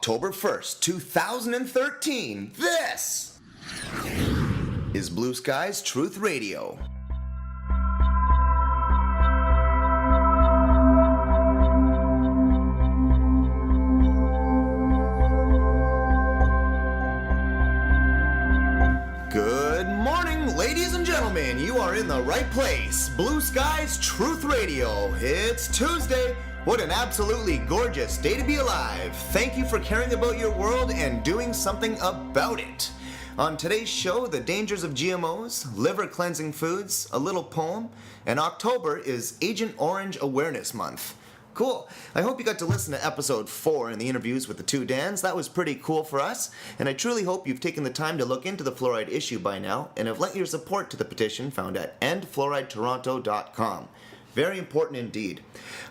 October 1st, 2013. This is Blue Sky's Truth Radio. Good morning, ladies and gentlemen. You are in the right place. Blue Sky's Truth Radio. It's Tuesday. What an absolutely gorgeous day to be alive. Thank you for caring about your world and doing something about it. On today's show, the dangers of GMOs, liver cleansing foods, a little poem, and October is Agent Orange Awareness Month. Cool. I hope you got to listen to episode 4 in the interviews with the two Dans. That was pretty cool for us, and I truly hope you've taken the time to look into the fluoride issue by now and have lent your support to the petition found at endfluoridetoronto.com. Very important indeed.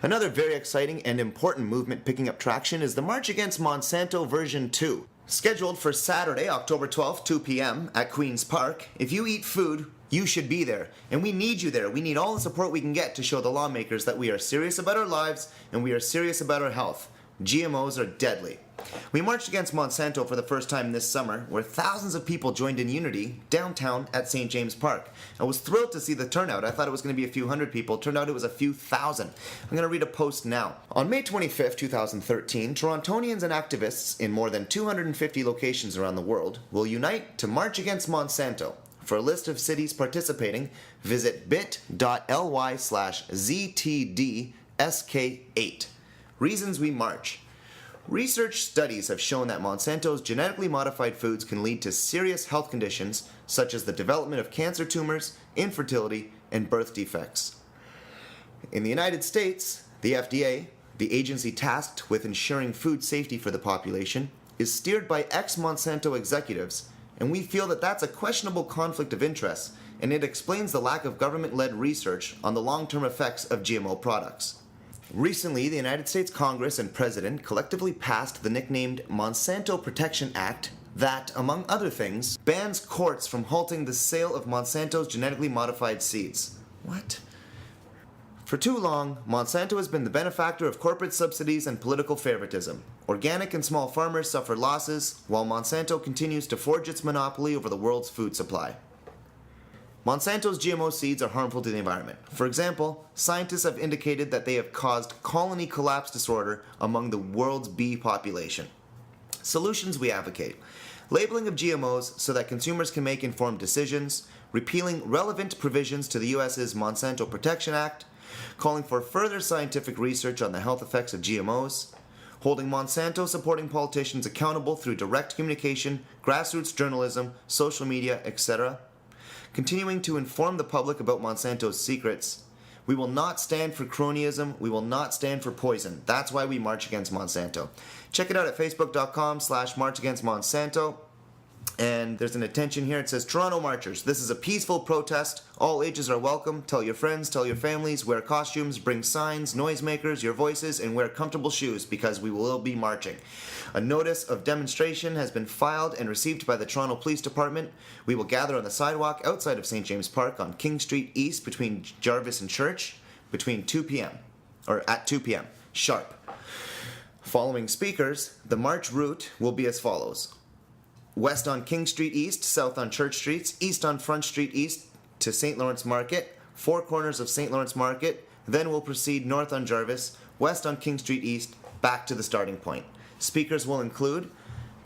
Another very exciting and important movement picking up traction is the March Against Monsanto version 2. Scheduled for Saturday, October 12th, 2 p.m. at Queen's Park. If you eat food, you should be there. And we need you there. We need all the support we can get to show the lawmakers that we are serious about our lives and we are serious about our health. GMOs are deadly. We marched against Monsanto for the first time this summer, where thousands of people joined in unity downtown at St. James Park. I was thrilled to see the turnout. I thought it was going to be a few hundred people. Turned out it was a few thousand. I'm going to read a post now. On May 25th, 2013, Torontonians and activists in more than 250 locations around the world will unite to march against Monsanto. For a list of cities participating, visit bit.ly/ZTDSK8. Reasons we march. Research studies have shown that Monsanto's genetically modified foods can lead to serious health conditions such as the development of cancer tumors, infertility, and birth defects. In the United States, the FDA, the agency tasked with ensuring food safety for the population, is steered by ex-Monsanto executives, and we feel that that's a questionable conflict of interest, and it explains the lack of government-led research on the long-term effects of GMO products. Recently, the United States Congress and President collectively passed the nicknamed Monsanto Protection Act that, among other things, bans courts from halting the sale of Monsanto's genetically modified seeds. What? For too long, Monsanto has been the benefactor of corporate subsidies and political favoritism. Organic and small farmers suffer losses, while Monsanto continues to forge its monopoly over the world's food supply. Monsanto's GMO seeds are harmful to the environment. For example, scientists have indicated that they have caused colony collapse disorder among the world's bee population. Solutions we advocate: labeling of GMOs so that consumers can make informed decisions, repealing relevant provisions to the U.S.'s Monsanto Protection Act, calling for further scientific research on the health effects of GMOs, holding Monsanto-supporting politicians accountable through direct communication, grassroots journalism, social media, etc., continuing to inform the public about Monsanto's secrets. We will not stand for cronyism. We will not stand for poison. That's why we march against Monsanto. Check it out at facebook.com/marchagainstmonsanto. And there's an attention here. It says, Toronto Marchers, this is a peaceful protest. All ages are welcome. Tell your friends, tell your families, wear costumes, bring signs, noisemakers, your voices, and wear comfortable shoes because we will be marching. A notice of demonstration has been filed and received by the Toronto Police Department. We will gather on the sidewalk outside of St. James Park on King Street East between Jarvis and Church between 2 p.m. or at 2 p.m. sharp. Following speakers, the march route will be as follows. West on King Street East, south on Church Streets, east on Front Street East to St. Lawrence Market, four corners of St. Lawrence Market, then we'll proceed north on Jarvis, west on King Street East, back to the starting point. Speakers will include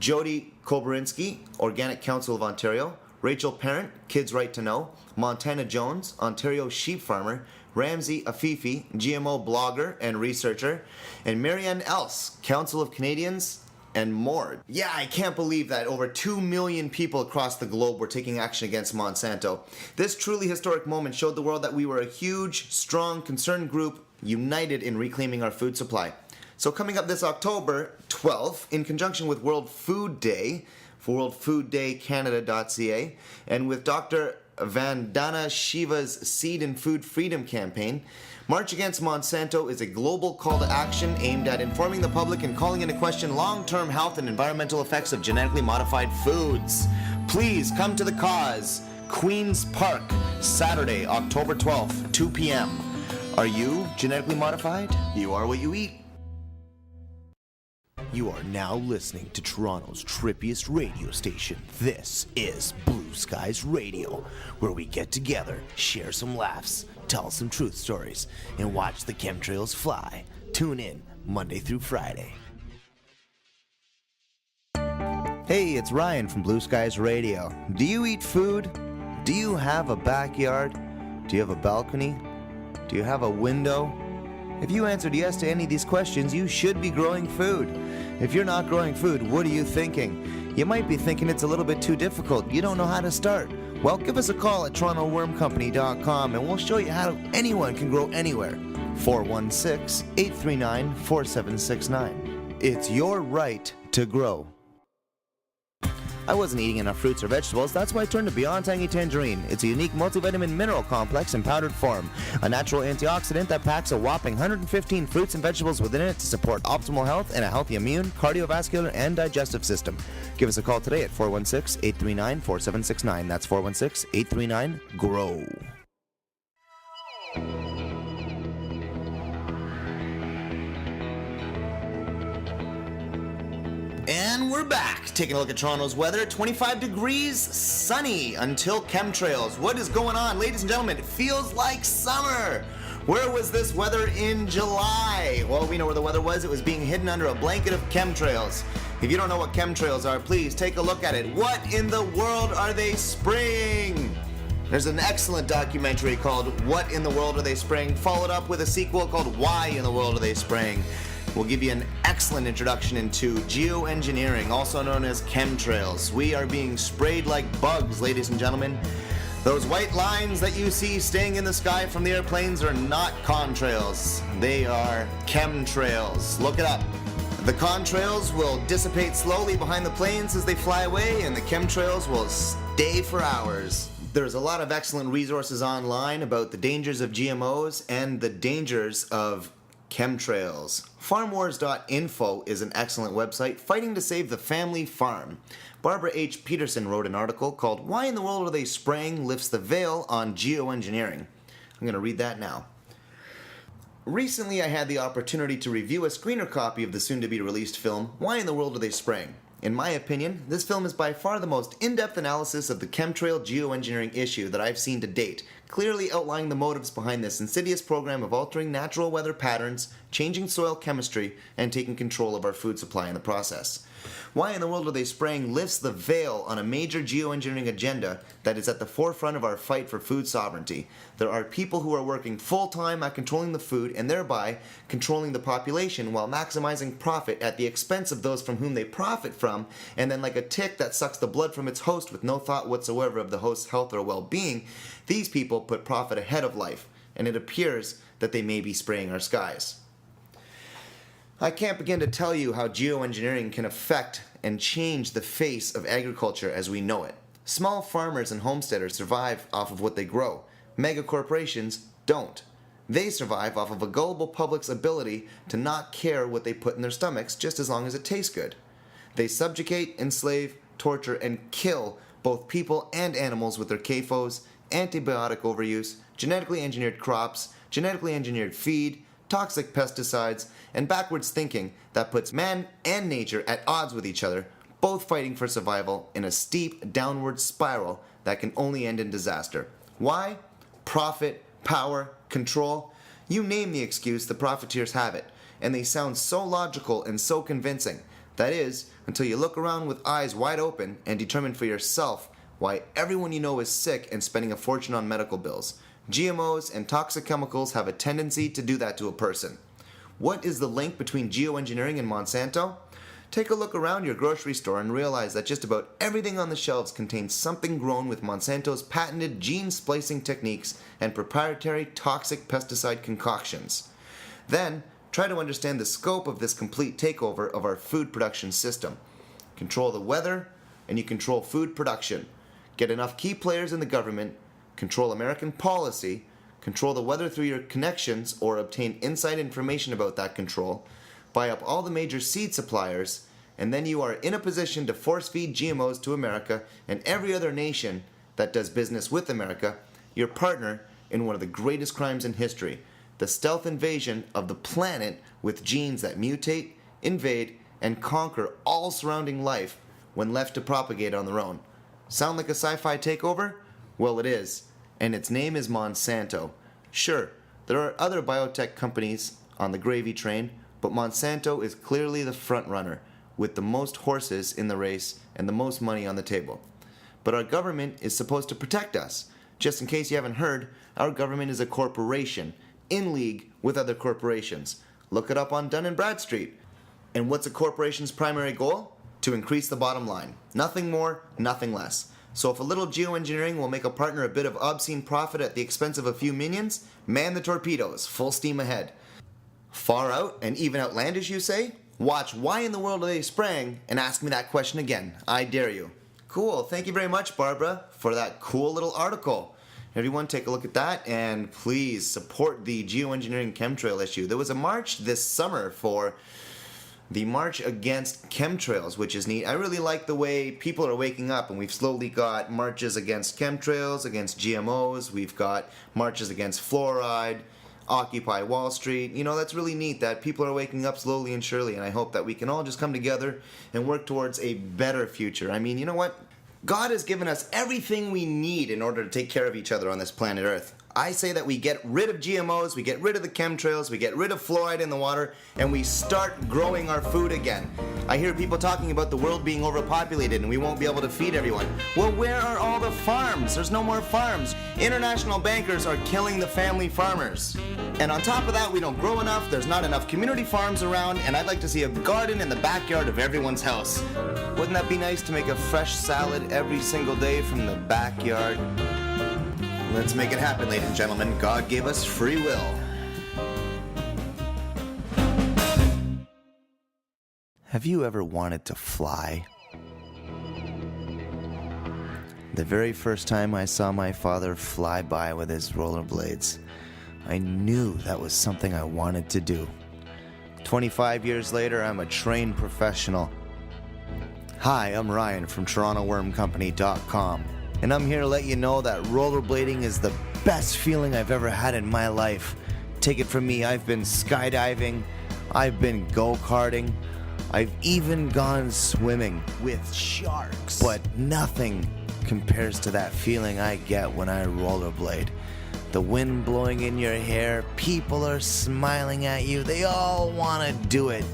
Jody Koberinsky, Organic Council of Ontario, Rachel Parent, Kids Right to Know, Montana Jones, Ontario sheep farmer, Ramsey Afifi, GMO blogger and researcher, and Marianne Else, Council of Canadians, and more. Yeah, I can't believe that over 2 million people across the globe were taking action against Monsanto. This truly historic moment showed the world that we were a huge, strong, concerned group united in reclaiming our food supply. So coming up this October 12th, in conjunction with World Food Day, for worldfooddaycanada.ca, and with Dr. Vandana Shiva's Seed and Food Freedom campaign, March Against Monsanto is a global call to action aimed at informing the public and calling into question long-term health and environmental effects of genetically modified foods. Please come to the cause. Queen's Park, Saturday, October 12th, 2 p.m. Are you genetically modified? You are what you eat. You are now listening to Toronto's trippiest radio station. This is Blue Skies Radio, where we get together, share some laughs, tell some truth stories, and watch the chemtrails fly. Tune in Monday through Friday. Hey, it's Ryan from Blue Skies Radio. Do you eat food? Do you have a backyard? Do you have a balcony? Do you have a window? If you answered yes to any of these questions, you should be growing food. If you're not growing food, what are you thinking? You might be thinking it's a little bit too difficult. You don't know how to start. Well, give us a call at TorontoWormCompany.com and we'll show you how anyone can grow anywhere. 416-839-4769. It's your right to grow. I wasn't eating enough fruits or vegetables, that's why I turned to Beyond Tangy Tangerine. It's a unique multivitamin mineral complex in powdered form, a natural antioxidant that packs a whopping 115 fruits and vegetables within it to support optimal health and a healthy immune, cardiovascular, and digestive system. Give us a call today at 416-839-4769. That's 416-839-GROW. And we're back, taking a look at Toronto's weather. 25 degrees, sunny until chemtrails. What is going on? Ladies and gentlemen, it feels like summer. Where was this weather in July? Well, we know where the weather was. It was being hidden under a blanket of chemtrails. If you don't know what chemtrails are, please take a look at it. What in the world are they spraying? There's an excellent documentary called What in the World Are They Spraying, followed up with a sequel called Why in the World Are They Spraying? We'll give you an excellent introduction into geoengineering, also known as chemtrails. We are being sprayed like bugs, ladies and gentlemen. Those white lines that you see staying in the sky from the airplanes are not contrails. They are chemtrails. Look it up. The contrails will dissipate slowly behind the planes as they fly away, and the chemtrails will stay for hours. There's a lot of excellent resources online about the dangers of GMOs and the dangers of chemtrails. Farmwars.info is an excellent website fighting to save the family farm. Barbara H. Peterson wrote an article called Why in the World Are They Spraying? Lifts the Veil on Geoengineering. I'm going to read that now. Recently I had the opportunity to review a screener copy of the soon-to-be released film Why in the World Are They Spraying? In my opinion, this film is by far the most in-depth analysis of the chemtrail geoengineering issue that I've seen to date, clearly outlining the motives behind this insidious program of altering natural weather patterns, changing soil chemistry, and taking control of our food supply in the process. Why in the World Are They Spraying lifts the veil on a major geoengineering agenda that is at the forefront of our fight for food sovereignty. There are people who are working full-time at controlling the food and thereby controlling the population while maximizing profit at the expense of those from whom they profit from, and then like a tick that sucks the blood from its host with no thought whatsoever of the host's health or well-being, these people put profit ahead of life, and it appears that they may be spraying our skies. I can't begin to tell you how geoengineering can affect and change the face of agriculture as we know it. Small farmers and homesteaders survive off of what they grow. Mega corporations don't. They survive off of a gullible public's ability to not care what they put in their stomachs just as long as it tastes good. They subjugate, enslave, torture, and kill both people and animals with their CAFOs, antibiotic overuse, genetically engineered crops, genetically engineered feed, toxic pesticides, and backwards thinking that puts man and nature at odds with each other, both fighting for survival in a steep downward spiral that can only end in disaster. Why? Profit, power, control. You name the excuse, the profiteers have it, and they sound so logical and so convincing. That is, until you look around with eyes wide open and determine for yourself why everyone you know is sick and spending a fortune on medical bills. GMOs and toxic chemicals have a tendency to do that to a person. What is the link between geoengineering and Monsanto? Take a look around your grocery store and realize that just about everything on the shelves contains something grown with Monsanto's patented gene splicing techniques and proprietary toxic pesticide concoctions. Then, try to understand the scope of this complete takeover of our food production system. Control the weather, and you control food production. Get enough key players in the government, control American policy, control the weather through your connections or obtain inside information about that control, buy up all the major seed suppliers, and then you are in a position to force-feed GMOs to America and every other nation that does business with America, your partner in one of the greatest crimes in history, the stealth invasion of the planet with genes that mutate, invade, and conquer all surrounding life when left to propagate on their own. Sound like a sci-fi takeover? Well, it is, and its name is Monsanto. Sure, there are other biotech companies on the gravy train, but Monsanto is clearly the front runner, with the most horses in the race and the most money on the table. But our government is supposed to protect us. Just in case you haven't heard, our government is a corporation, in league with other corporations. Look it up on Dun & Bradstreet. And what's a corporation's primary goal? To increase the bottom line. Nothing more, nothing less. So if a little geoengineering will make a partner a bit of obscene profit at the expense of a few minions, man the torpedoes, full steam ahead. Far out and even outlandish, you say? Watch Why in the World Are They Spraying and ask me that question again. I dare you. Cool. Thank you very much, Barbara, for that cool little article. Everyone take a look at that, and please support the geoengineering chemtrail issue. There was a march this summer for the March Against Chemtrails, which is neat. I really like the way people are waking up, and we've slowly got marches against chemtrails, against GMOs. We've got marches against fluoride, Occupy Wall Street. You know, that's really neat that people are waking up slowly and surely, and I hope that we can all just come together and work towards a better future. I mean, you know what? God has given us everything we need in order to take care of each other on this planet Earth. I say that we get rid of GMOs, we get rid of the chemtrails, we get rid of fluoride in the water, and we start growing our food again. I hear people talking about the world being overpopulated and we won't be able to feed everyone. Well, where are all the farms? There's no more farms. International bankers are killing the family farmers. And on top of that, we don't grow enough, there's not enough community farms around, and I'd like to see a garden in the backyard of everyone's house. Wouldn't that be nice to make a fresh salad every single day from the backyard? Let's make it happen, ladies and gentlemen. God gave us free will. Have you ever wanted to fly? The very first time I saw my father fly by with his rollerblades, I knew that was something I wanted to do. 25 years later, I'm a trained professional. Hi, I'm Ryan from TorontoWormCompany.com. And I'm here to let you know that rollerblading is the best feeling I've ever had in my life. Take it from me, I've been skydiving, I've been go-karting, I've even gone swimming with sharks. But nothing compares to that feeling I get when I rollerblade. The wind blowing in your hair, people are smiling at you, they all want to do it.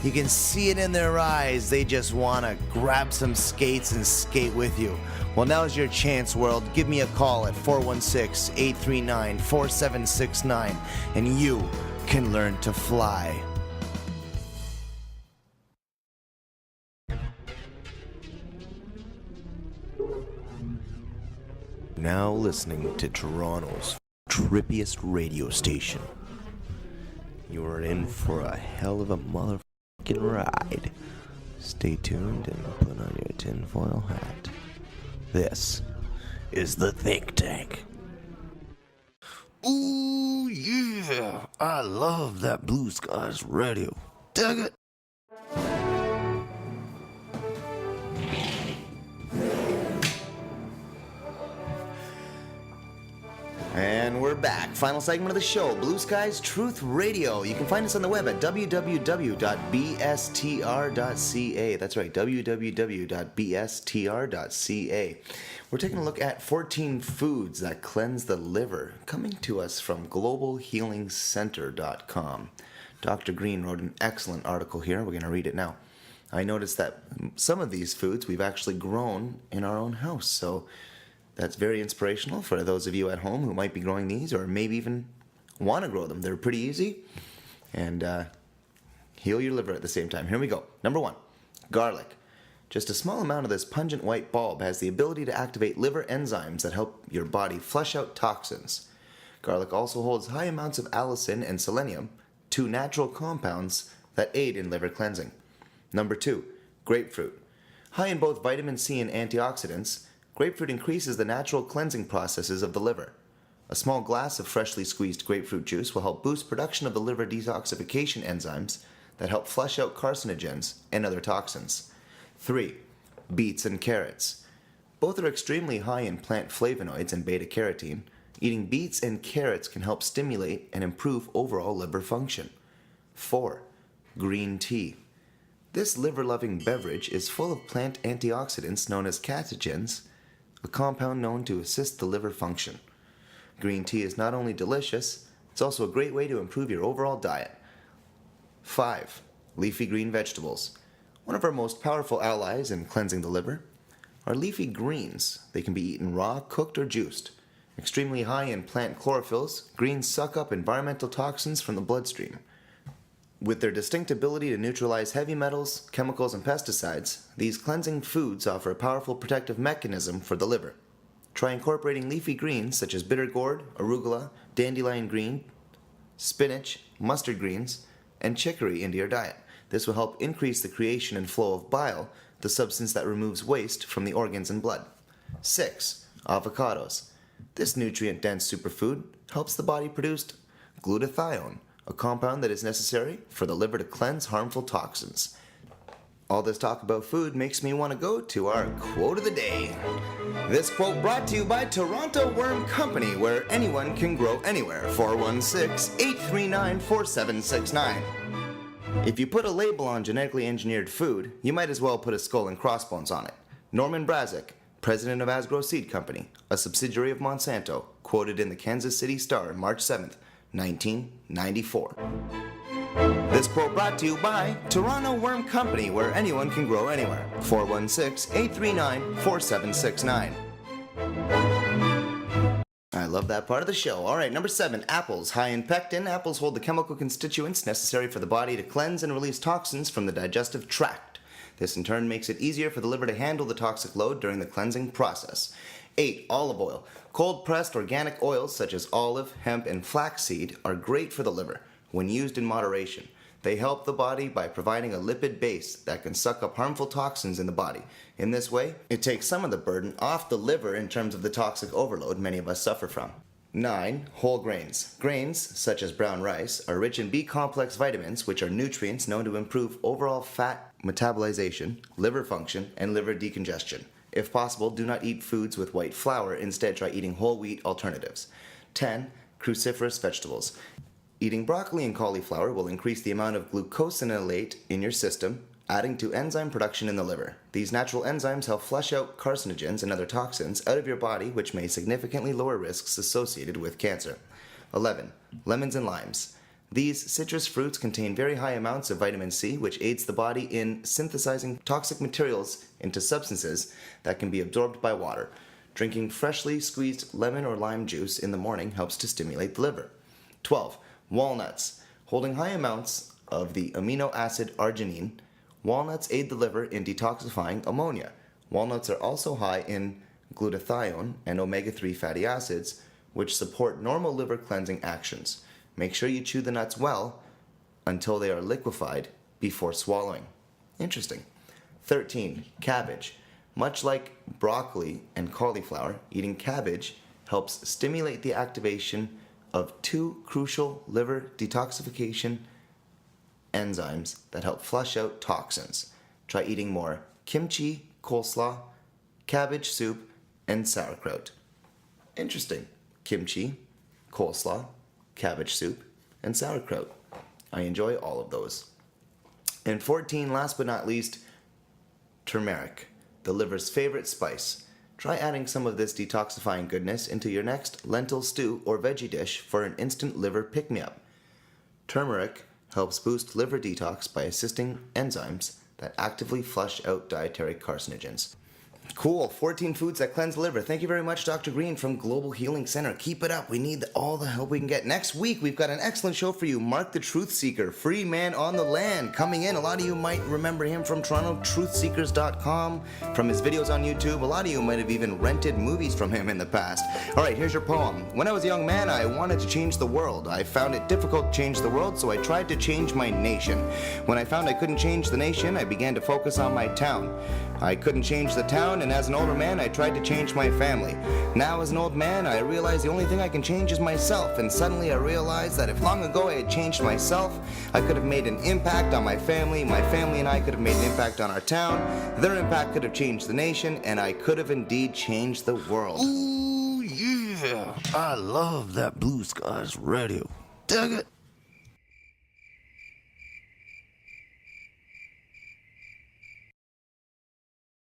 You can see it in their eyes, they just want to grab some skates and skate with you. Well, now's your chance, world. Give me a call at 416-839-4769 and you can learn to fly. Now listening to Toronto's trippiest radio station. You are in for a hell of a motherfucking ride. Stay tuned and put on your tinfoil hat. This is the Think Tank. Ooh, yeah. I love that Blue Skies radio. Dig it. And we're back. Final segment of the show, Blue Skies Truth Radio. You can find us on the web at www.bstr.ca. That's right, www.bstr.ca. We're taking a look at 14 foods that cleanse the liver, coming to us from globalhealingcenter.com. Dr. Green wrote an excellent article here. We're going to read it now. I noticed that some of these foods we've actually grown in our own house, so that's very inspirational for those of you at home who might be growing these or maybe even want to grow them. They're pretty easy and heal your liver at the same time. Here we go. Number 1, garlic. Just a small amount of this pungent white bulb has the ability to activate liver enzymes that help your body flush out toxins. Garlic also holds high amounts of allicin and selenium, 2 natural compounds that aid in liver cleansing. Number 2, grapefruit. High in both vitamin C and antioxidants, grapefruit increases the natural cleansing processes of the liver. A small glass of freshly squeezed grapefruit juice will help boost production of the liver detoxification enzymes that help flush out carcinogens and other toxins. 3. Beets and carrots. Both are extremely high in plant flavonoids and beta-carotene. Eating beets and carrots can help stimulate and improve overall liver function. 4. Green tea. This liver-loving beverage is full of plant antioxidants known as catechins, a compound known to assist the liver function. Green tea is not only delicious, it's also a great way to improve your overall diet. 5. Leafy green vegetables. One of our most powerful allies in cleansing the liver are leafy greens. They can be eaten raw, cooked, or juiced. Extremely high in plant chlorophylls, greens suck up environmental toxins from the bloodstream. With their distinct ability to neutralize heavy metals, chemicals, and pesticides, these cleansing foods offer a powerful protective mechanism for the liver. Try incorporating leafy greens such as bitter gourd, arugula, dandelion green, spinach, mustard greens, and chicory into your diet. This will help increase the creation and flow of bile, the substance that removes waste from the organs and blood. 6. Avocados. This nutrient-dense superfood helps the body produce glutathione, a compound that is necessary for the liver to cleanse harmful toxins. All this talk about food makes me want to go to our quote of the day. This quote brought to you by Toronto Worm Company, where anyone can grow anywhere. 416-839-4769. If you put a label on genetically engineered food, you might as well put a skull and crossbones on it. Norman Brazick, president of Asgrow Seed Company, a subsidiary of Monsanto, quoted in the Kansas City Star, March 7th, 1994. This quote brought to you by Toronto Worm Company, where anyone can grow anywhere. 416-839-4769. I love that part of the show. Alright, number 7, apples. High in pectin, apples hold the chemical constituents necessary for the body to cleanse and release toxins from the digestive tract. This in turn makes it easier for the liver to handle the toxic load during the cleansing process. 8. Olive oil. Cold-pressed organic oils such as olive, hemp, and flaxseed are great for the liver when used in moderation. They help the body by providing a lipid base that can suck up harmful toxins in the body. In this way, it takes some of the burden off the liver in terms of the toxic overload many of us suffer from. 9. Whole grains. Grains, such as brown rice, are rich in B-complex vitamins, which are nutrients known to improve overall fat metabolization, liver function, and liver decongestion. If possible, do not eat foods with white flour. Instead, try eating whole wheat alternatives. 10. Cruciferous vegetables. Eating broccoli and cauliflower will increase the amount of glucosinolate in your system, adding to enzyme production in the liver. These natural enzymes help flush out carcinogens and other toxins out of your body, which may significantly lower risks associated with cancer. 11. Lemons and limes. These citrus fruits contain very high amounts of vitamin C, which aids the body in synthesizing toxic materials into substances that can be absorbed by water. Drinking freshly squeezed lemon or lime juice in the morning helps to stimulate the liver. 12. Walnuts. Holding high amounts of the amino acid arginine, walnuts aid the liver in detoxifying ammonia. Walnuts are also high in glutathione and omega-3 fatty acids, which support normal liver cleansing actions. Make sure you chew the nuts well until they are liquefied before swallowing. Interesting. 13. Cabbage. Much like broccoli and cauliflower, eating cabbage helps stimulate the activation of 2 crucial liver detoxification enzymes that help flush out toxins. Try eating more kimchi, coleslaw, cabbage soup, and sauerkraut. Interesting. Kimchi, coleslaw, cabbage soup, and sauerkraut. I enjoy all of those. And 14, last but not least, turmeric, the liver's favorite spice. Try adding some of this detoxifying goodness into your next lentil stew or veggie dish for an instant liver pick-me-up. Turmeric helps boost liver detox by assisting enzymes that actively flush out dietary carcinogens. Cool. 14 foods that cleanse the liver. Thank you very much, Dr. Green from Global Healing Center. Keep it up. We need all the help we can get. Next week, we've got an excellent show for you. Mark the Truth Seeker, free man on the land, coming in. A lot of you might remember him from TorontoTruthSeekers.com, from his videos on YouTube. A lot of you might have even rented movies from him in the past. All right, here's your poem. When I was a young man, I wanted to change the world. I found it difficult to change the world, so I tried to change my nation. When I found I couldn't change the nation, I began to focus on my town. I couldn't change the town, and as an older man, I tried to change my family. Now, as an old man, I realize the only thing I can change is myself, and suddenly I realized that if long ago I had changed myself, I could have made an impact on my family and I could have made an impact on our town, their impact could have changed the nation, and I could have indeed changed the world. Ooh, yeah. I love that Blue Skies Radio. Dig it.